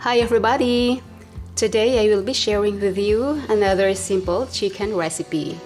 Hi everybody! Today I will be sharing with you another simple chicken recipe.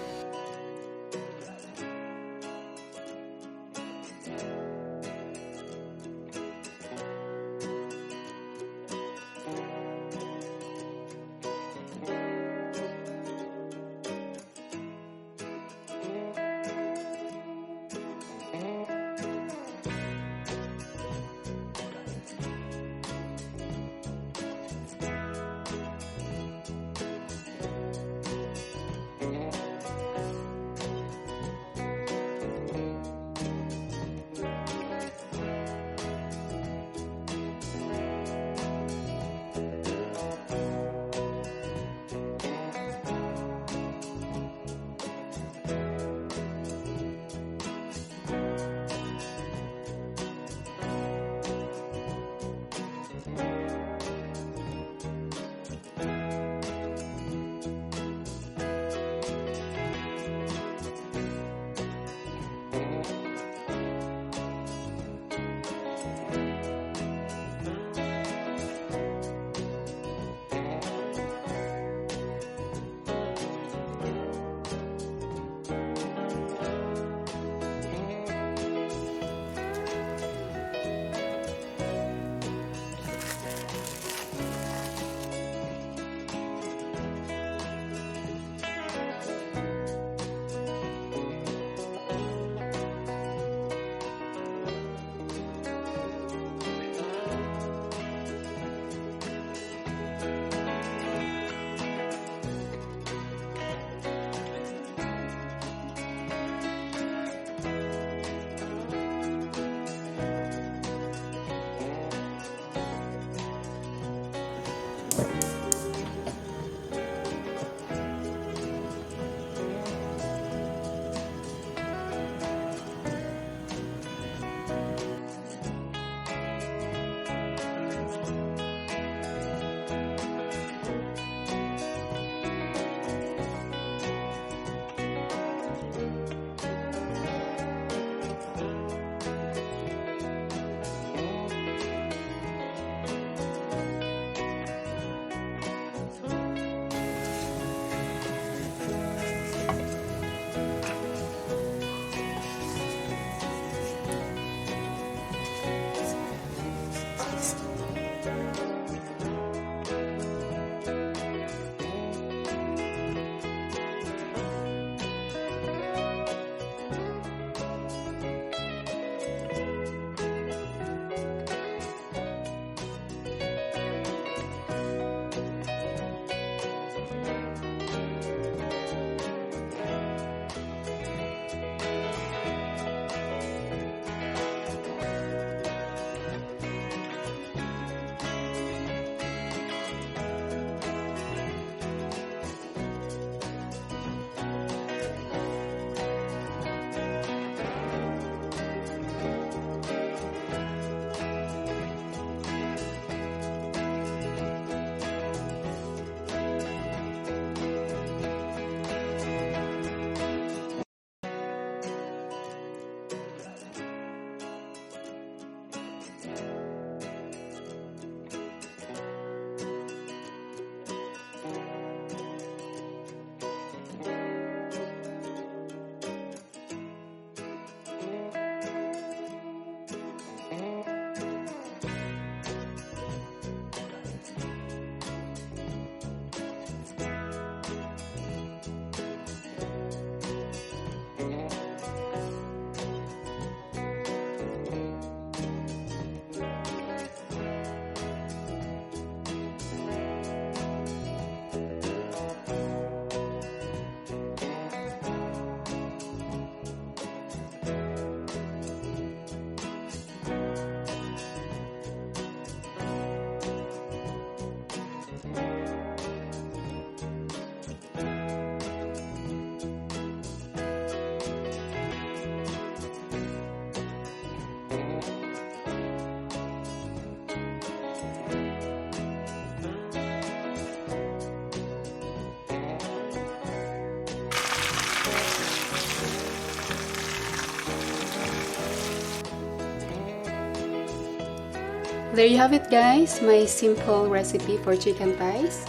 There you have it guys, my simple recipe for chicken thighs.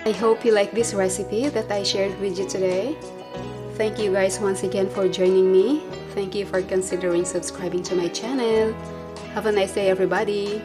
I hope you like this recipe that I shared with you today. Thank you guys once again for joining me. Thank you for considering subscribing to my channel. Have a nice day everybody.